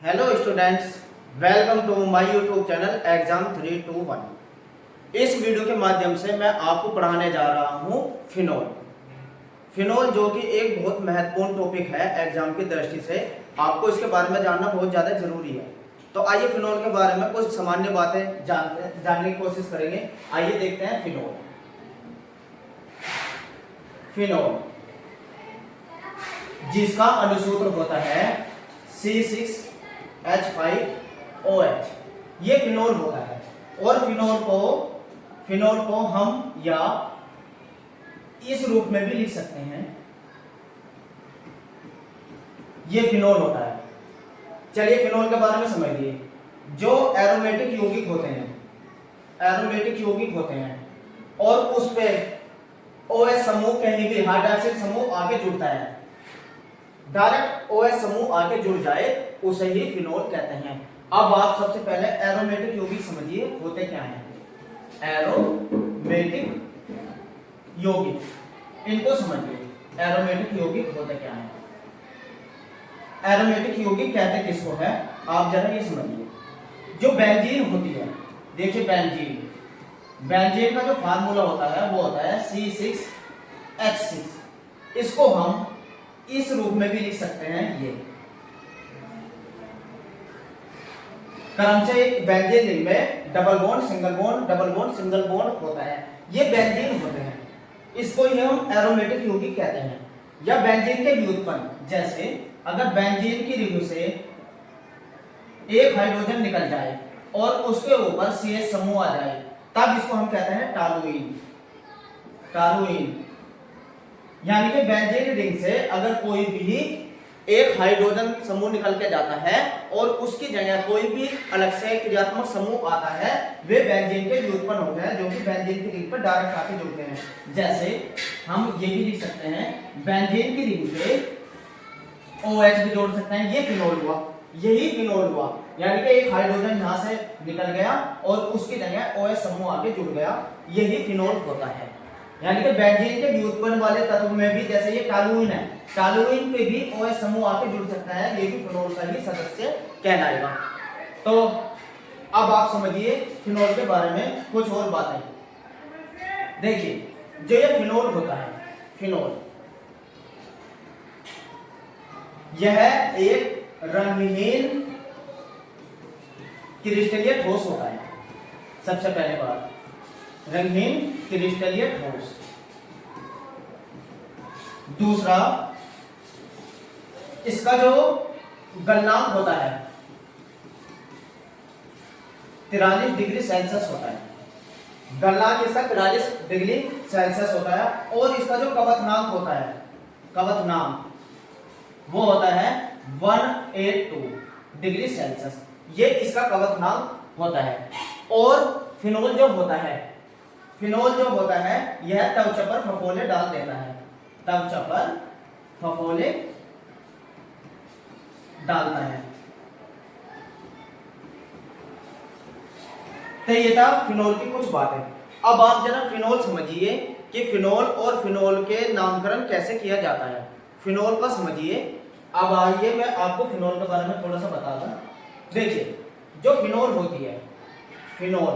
Hello students, welcome to my YouTube channel exam 321। इस video के माध्यम से मैं आपको पढ़ाने जा रहा हूँ फिनोल। फिनोल जो कि एक बहुत महत्वपूर्ण टॉपिक है एग्जाम की दृष्टि से, आपको इसके बारे में जानना बहुत ज़्यादा जरूरी है। तो आइए फिनोल के बारे में कुछ सामान्य बातें जानने की कोशिश करेंगे। आइए देखते हैं फिनोल। फिनोल जिसका अनुसूत्र होता है C6H5OH, ये फिनोल होता है। और फिनोल को हम या इस रूप में भी लिख सकते हैं, ये फिनोल होता है। चलिए फिनोल के बारे में समझिए। जो एरोमेटिक यौगिक होते हैं और उस पे OH समूह कहीं भी हाइड्रोक्सिल समूह आके जुड़ता है, डायरेक्ट OH समूह आके जुड़ जाए, उसे ही फिनोल कहते हैं। अब आप सबसे पहले एरोमेटिक यौगिक समझिए होते क्या हैं। एरोमेटिक यौगिक, इनको समझिए। एरोमेटिक यौगिक होते क्या हैं। एरोमेटिक यौगिक कहते किसको है, आप जरा ये समझिए। जो बेंजीन होती है, देखिए बेंजीन का जो फार्मूला होता है वो होता है C6H6। इसको हम इस रूप में भी लिख सकते हैं, ये क्रम से बेंजीन रिंग में डबल बॉन्ड सिंगल बॉन्ड होता है, ये बेंजीन होते हैं। इसको ही हम एरोमेटिक यौगिक कहते हैं। या बेंजीन के व्युत्पन्न, जैसे अगर बेंजीन की रिंग से एक हाइड्रोजन निकल जाए और उसके ऊपर CH समूह आ जाए, तब इसको हम कहते हैं टॉलुइन। यानी कि बेंजीन रिंग से अगर कोई भी एक हाइड्रोजन समूह निकल के जाता है और उसकी जगह कोई भी अलग से क्रियात्मक समूह आता है, वे बेंजीन के व्युत्पन्न होते हैं, जो कि बेंजीन की रिंग पर डायरेक्ट आके जुड़ते हैं। जैसे हम ये भी लिख सकते हैं, बेंजीन की रिंग पे OH भी जोड़ सकते हैं, ये फिनोल हुआ, यही फिनोल हुआ। यानी कि एक हाइड्रोजन यहां से निकल गया और उसकी जगह OH समूह आके जुड़ गया, यही फिनोल होता है। यानी कि बेंजीन के व्युत्पन्न वाले तत्व में भी, जैसे ये टॉलुइन है, टॉलुइन पे भी OH समूह आके जुड़ सकता है, ये भी फिनोल का ही सदस्य कहलाएगा। तो अब आप समझिए फिनोल के बारे में कुछ और बातें। देखिए जो ये फिनोल होता है, फिनोल यह एक रंगहीन क्रिस्टलीय ठोस होता है। सबसे पहले बात, रंगहीन क्रिस्टलीय ठोस। दूसरा, इसका जो गलनांक होता है 43 डिग्री सेल्सियस होता है। गलनांक इसका 43 डिग्री सेल्सियस होता है। और इसका जो कवथनांक होता है, वो होता है 182 डिग्री सेल्सियस, ये इसका कवथनांक होता है। और फिनोल जो होता है यह त्वचा पर फफोले डाल देता है, त्वचा पर फफोले डालता है। तो ये था फिनोल की कुछ बातें। अब आप जरा फिनोल समझिए कि फिनोल और फिनोल के नामकरण कैसे किया जाता है। फिनोल का समझिए। अब आइए मैं आपको फिनोल के बारे में थोड़ा सा बता दूं। देखिए जो फिनोल होती है, फिनोल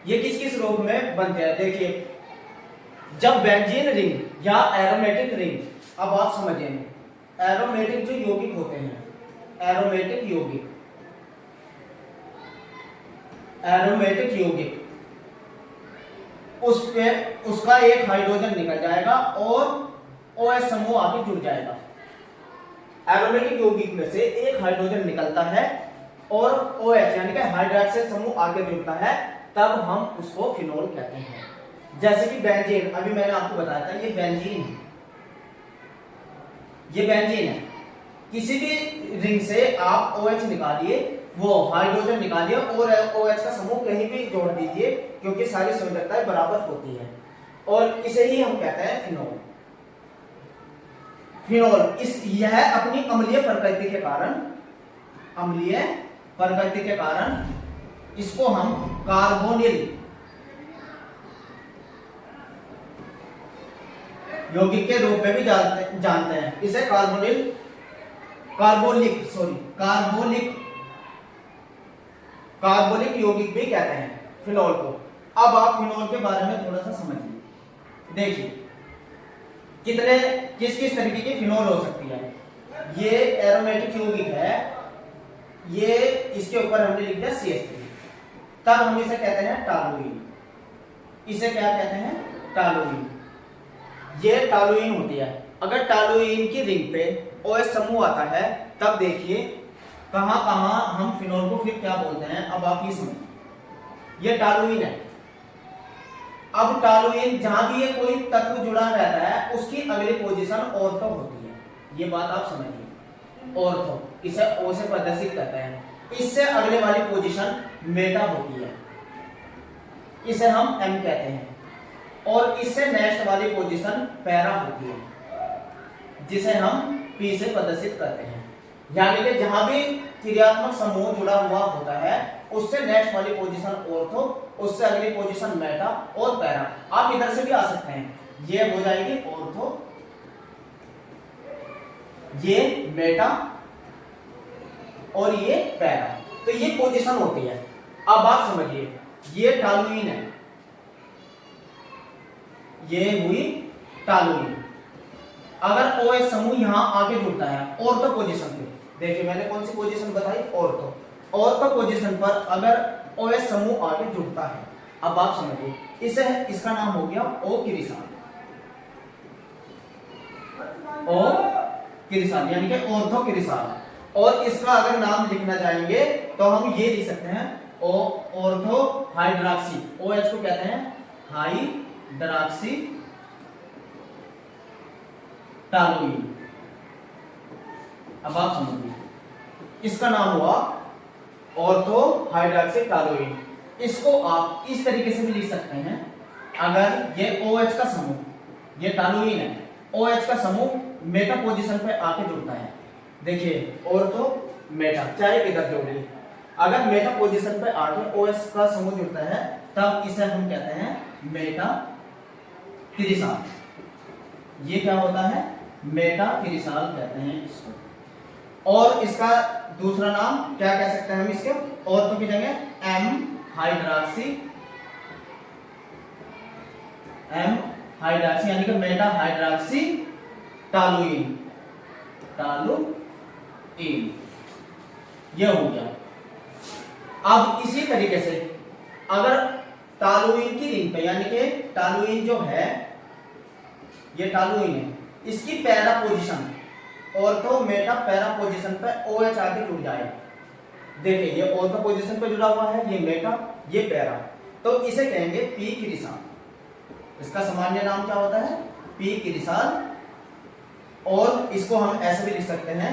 ये किस किस रूप में बनते हैं। देखिए जब बेंजीन रिंग या एरोमेटिक रिंग, अब आप समझिए एरोमेटिक जो यौगिक होते हैं, एरोमेटिक यौगिक उस पे उसका एक हाइड्रोजन निकल जाएगा और OH समूह आके जुड़ जाएगा। एरोमेटिक यौगिक में से एक हाइड्रोजन निकलता है और OH यानी कि हाइड्रोक्सिल समूह आगे जुड़ता है, तब हम उसको फिनोल कहते हैं। जैसे कि बेंजीन, अभी मैंने आपको बताया था, ये बेंजीन है। किसी भी रिंग से आप OH निकालिए, वो हाइड्रोजन निकालिए और OH का समूह कहीं भी जोड़ दीजिए, क्योंकि सारी संयोजकताएं बराबर होती है, और इसे ही हम कहते हैं फिनोल। यह अपनी अम्लीय प्रकृति के कारण इसको हम कार्बोनिल यौगिक के रूप में भी जानते हैं। इसे कार्बोनिल कार्बोलिक कार्बोलिक यौगिक भी कहते हैं फिनॉल को। अब आप फिनॉल के बारे में थोड़ा सा समझिए। देखिए कितने किस किस तरीके की फिनॉल हो सकती है। ये एरोमेटिक यौगिक है, ये इसके ऊपर हमने लिख दिया CH3, तब हम इसे कहते हैं टॉलुइन। इसे क्या कहते हैं? टॉलुइन। ये टॉलुइन होती है। अगर टॉलुइन की रिंग पे OH समूह आता है तब देखिए कहां कहां हम फिनॉल को फिर क्या बोलते हैं। अब आप ये समझिए, ये टॉलुइन है। अब टॉलुइन जहां भी ये कोई तत्व जुड़ा रहता है उसकी अगली पोजीशन ऑर्थो होती है। ये बात आप समझिए, ऑर्थो, इसे O से प्रदर्शित करते हैं। इससे अगले वाली पोजीशन मेटा होती है, इसे हम M कहते हैं। और इससे नेक्स्ट वाली पोजीशन पैरा होती है, जिसे हम P से प्रदर्शित करते हैं। यानी कि जहां भी क्रियात्मक समूह जुड़ा हुआ होता है उससे नेक्स्ट वाली पोजीशन ऑर्थो, उससे अगली पोजीशन मेटा और पैरा। आप इधर से भी आ सकते हैं, ये हो जाएगी ऑर्थो, ये मेटा और ये पैरा। तो ये पोजीशन होती है। अब आप समझिए, ये टॉलुइन है, ये हुई टॉलुइन। अगर OH समूह यहां आके जुड़ता है ऑर्थो पोजीशन पे, देखिए मैंने कौन सी पोजीशन बताई? ऑर्थो। ऑर्थो पोजीशन पर अगर OH समूह आके जुड़ता है, अब आप समझिए, इसे इसका नाम हो गया O किरिसान। O किरिसान यानी कि ऑर्थो किरिसान। और इसका अगर नाम लिखना चाहेंगे तो हम ये लिख सकते हैं ऑर्थो हाइड्रॉक्सी। OH को कहते हैं हाइड्रॉक्सी टॉलुइन। अब आप समझिए, इसका नाम हुआ ऑर्थो हाइड्रॉक्सी टॉलुइन। इसको आप इस तरीके से भी लिख सकते हैं। अगर ये OH का समूह, ये टॉलुइन है, OH का समूह मेटा पोजीशन पे आके जुड़ता है, देखिए ऑर्थो मेटा, चाहे किधर जोड़िए, अगर मेटा पोजीशन पे आके OH का समूह जुड़ता है तब इसे हम कहते हैं मेटा किरिसाल। ये क्या होता है? मेटा किरिसाल कहते हैं इसको। और इसका दूसरा नाम क्या कह सकते हैं हम इसके? ऑर्थो की जगह M हाइड्रॉक्सी यानी कि मेटा हाइड्रॉक्सी टॉलुइन यह हो गया। अब इसी तरीके से अगर टॉलुइन की रिंग पे, यानी कि टॉलुइन जो है, ये टॉलुइन है, इसकी para position ortho Meta para position पे OH आके जुड़ जाए, देखिए ये ऑर्थो पोजीशन पे जुड़ा हुआ है, ये मेटा, ये पैरा, तो इसे कहेंगे P किरिसाल। इसका सामान्य नाम क्या होता है? P किरिसाल। और इसको हम ऐसे भी लिख सकते हैं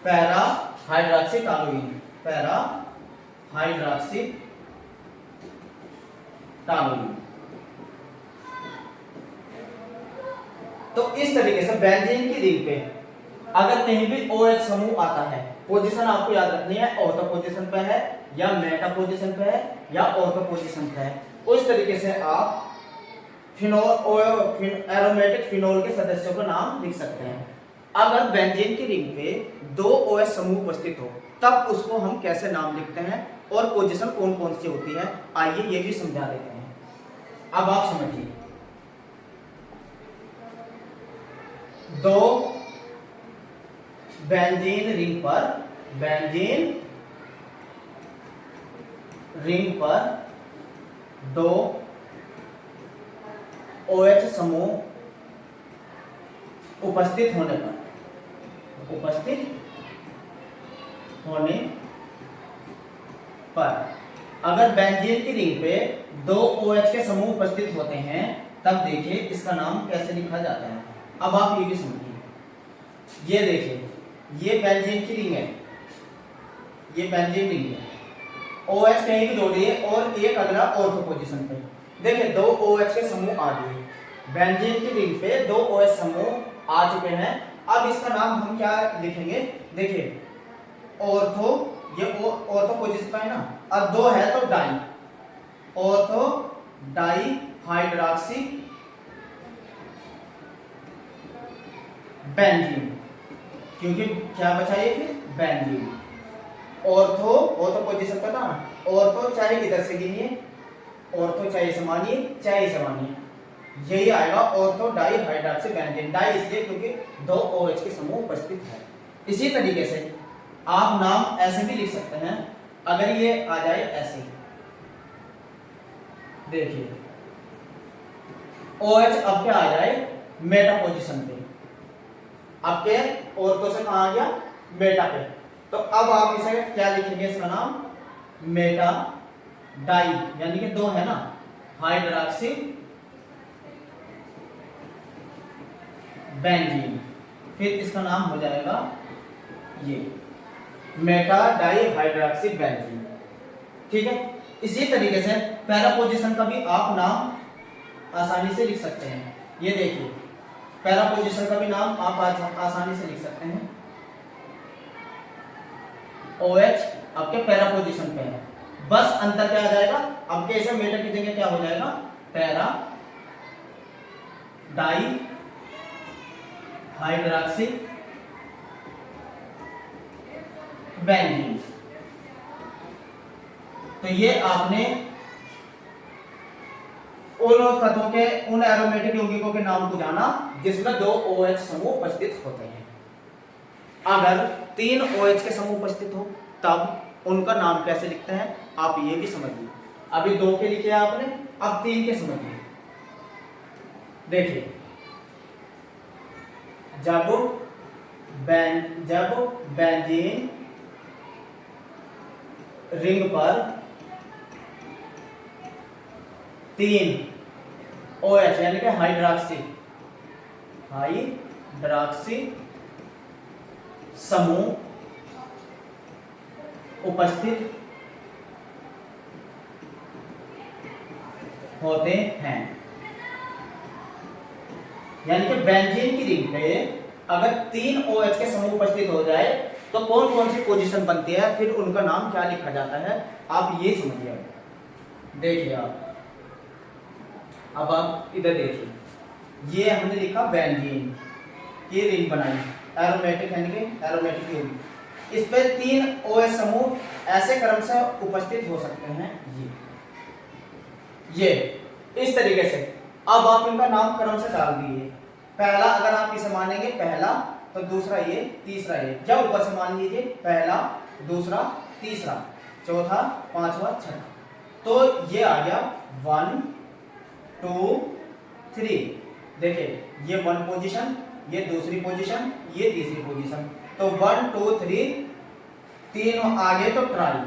para hydroxy toluene, para hydroxy toluene. तो इस तरीके से बेंजीन की रिंग पे अगर कहीं भी OH समूह आता है, पोजीशन आपको याद रखनी है, ऑर्थो पोजीशन पे है या मेटा पोजीशन पे है या ऑर्थो पोजीशन पे है। उस तरीके से आप एरोमेटिक फिनॉल के सदस्यों का नाम लिख सकते हैं। अगर बेंजीन की रिंग पे 2 OH समूह उपस्थित हो तब उसको हम कैसे नाम लिखते हैं और पोजीशन कौन कौन सी होती है, आइए ये भी समझा देते हैं। अब आप समझिए, 2 बेंजीन रिंग पर 2 OH समूह उपस्थित होने पर अगर बेंजीन की रिंग पे 2 OH के समूह उपस्थित होते हैं तब देखिए इसका नाम कैसे लिखा जाता है। अब आप ये भी समझिए, ये देखिए ये बेंजीन की रिंग है, ये बेंजीन रिंग है, OH कहीं भी जोड़िए और एक अगला ऑर्थो पोजीशन पे, देखिए 2 OH के समूह आ गए, बेंजीन की रिंग पे 2 OH समूह आ चुके हैं। अब इसका नाम हम क्या लिखेंगे? देखिए ऑर्थो, ये ऑर्थो पोजीशन पे है ना, और 2 है तो di, ortho di hydroxy benzene क्योंकि क्या बचा ये फिर बेंजीन। ऑर्थो पोजीशन पता ना, ऑर्थो चाहे इधर से गिनिए, ऑर्थो चाहे इसे मानिए चाहे इसे मानिए, यही आएगा ortho di hydroxy benzene. Di इसलिए क्योंकि दो OH के समूह उपस्थित है। इसी तरीके से आप नाम ऐसे भी लिख सकते हैं, अगर ये आ जाए ऐसे, देखिए OH अब क्या आ जाए मेटा पोजीशन पे, आपके ऑर्थो से कहां आ गया मेटा पे, तो अब आप इसे क्या लिखेंगे, इसका नाम मेटा डाई, यानी कि दो है ना हाइड्रॉक्सी बेंजीन, फिर इसका नाम हो जाएगा ये मेटा डाई हाइड्रॉक्सी बेंजीन। ठीक है, इसी तरीके से पैरा पोजीशन का भी आप नाम आसानी से लिख सकते हैं। ये देखिए पैरा पोजीशन का भी नाम आप आसानी से लिख सकते हैं। OH आपके पैरा पोजीशन पे है, बस अंतर क्या आ जाएगा, अब कैसे मेटा की जगह क्या हो जाएगा पैरा डाई हाइड्रॉक्सी बेंजीन। तो ये आपने उन तत्वों के, उन एरोमेटिक यौगिकों के नाम को जाना जिसमें दो OH समूह उपस्थित होते हैं। अगर 3 OH के समूह उपस्थित हो तब उनका नाम कैसे लिखते हैं आप ये भी समझिए। अभी 2 के लिखे आपने, अब 3 के समझिए। देखिए जब बेंजीन रिंग पर 3 OH यानी कि हाइड्रॉक्सी समूह उपस्थित होते हैं, यानी कि बेंजीन की रिंग पे अगर 3 OH के समूह उपस्थित हो जाए तो कौन कौन सी पोजीशन बनती है, फिर उनका नाम क्या लिखा जाता है, आप ये समझिए। देखिए अब आप इधर देखिए, ये हमने लिखा बेंजीन की रिंग बनाई, एरोमेटिक यानी कि एरोमेटिक रिंग, इस पे 3 OH समूह ऐसे क्रम से उपस्थित हो सकते हैं, ये इस तरीके से। अब आप इनका नाम क्रम से डाल दीजिए, पहला अगर आप इसे मानेंगे पहला, तो दूसरा ये, तीसरा ये, या ऊपर से मान लीजिए पहला दूसरा तीसरा चौथा पांचवा छठा, तो ये आ गया 1 2 3। देखिए ये 1 पोजीशन, ये दूसरी पोजीशन, ये तीसरी पोजीशन, तो 1 2 3 तीन आगे तो ट्राई,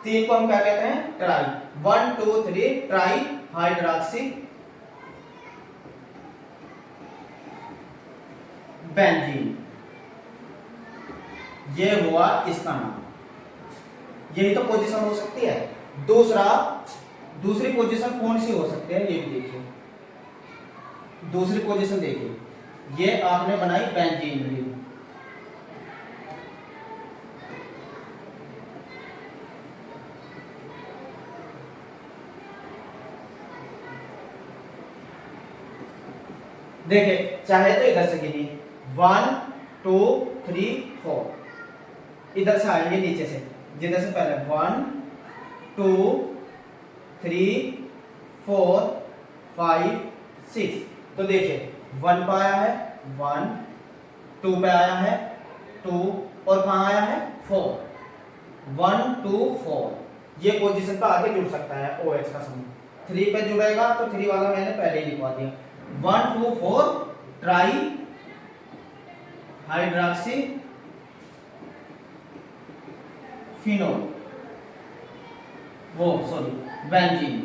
3 को हम क्या कहते हैं ट्राई, 1 2 3 ट्राई हाइड्रॉक्सी बेंजीन, ये हुआ इसका नाम। यही तो पोजीशन हो सकती है। दूसरी पोजीशन कौन सी हो सकती है ये भी देखिए, दूसरी पोजीशन देखिए, ये आपने बनाई बेंजीन रिंग, देखिए चाहे तो इधर से गिनिए 1 2 3 4, इधर से आएंगे नीचे से, जिधर से पहले 1 2 3 4 5 6, तो देखिए 1 पे आया है 1, 2 पे आया है 2, और कहां आया है 4, 1 2 4, ये पोजीशन पे आगे जुड़ सकता है OH का समूह। 3 पे जुड़ेगा तो 3 वाला मैंने पहले ही लिखवा दिया, 1 2 4 ट्राई हाइड्रॉक्सी फिनोल, वो सॉरी बेंजीन,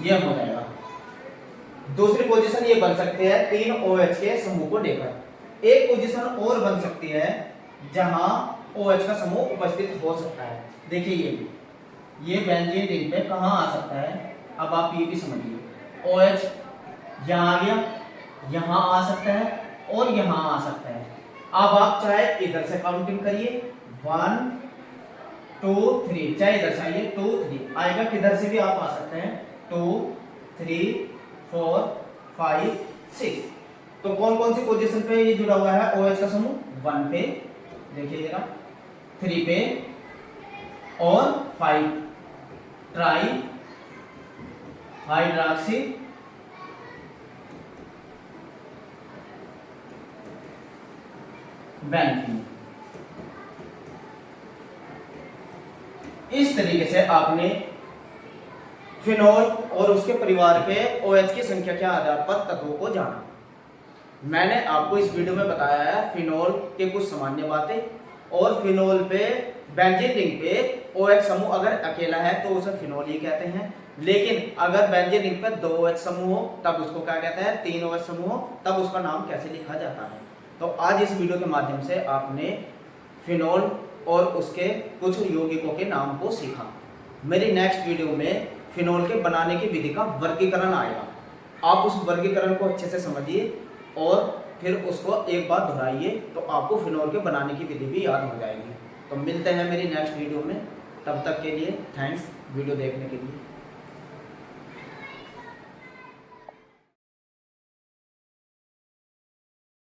ये हो जाएगा। दूसरी पोजीशन ये बन सकती है 3 OH के समूह को लेकर। एक पोजीशन और बन सकती है जहां OH का समूह उपस्थित हो सकता है। देखिए ये बेंजीन रिंग पे कहां आ सकता है, अब आप ये भी समझिए, OH यहां आ गया, यहां आ सकता है और यहां आ सकता है। अब आप चाहे इधर से काउंटिंग करिए 1 2 3, चाहे इधर से आइए 2 3 आएगा, किधर से भी आप आ सकते हैं 2 3 4 5 6, तो कौन कौन सी पोजीशन पे ये जुड़ा हुआ है OH का समूह? 1 पे, देखिए जरा, 3 पे और 5 ट्राई हाइड्रॉक्सी बैंकिंग। इस तरीके से आपने फिनोल और उसके परिवार के OH की संख्या के आधार पर तत्वों को जाना। मैंने आपको इस वीडियो में बताया है फिनोल के कुछ सामान्य बातें, और फिनोल पे बेंजीन रिंग पे OH समूह अगर अकेला है तो उसे फिनोल ही कहते हैं, लेकिन अगर बेंजीन रिंग पे 2 OH समूह हो तब उसको क्या कहते हैं? 3 OH समूह हो तब उसका नाम कैसे लिखा जाता है। तो आज इस वीडियो के माध्यम से आपने फिनोल और उसके कुछ यौगिकों के नाम को सीखा। मेरी नेक्स्ट वीडियो में फिनोल के बनाने की विधि का वर्गीकरण आएगा। आप उस वर्गीकरण को अच्छे से समझिए और फिर उसको एक बार दोहराइए, तो आपको फिनोल के बनाने की विधि भी याद हो जाएगी। तो मिलते हैं मेरी नेक्स्ट वीडियो में, तब तक के लिए थैंक्स वीडियो देखने के लिए।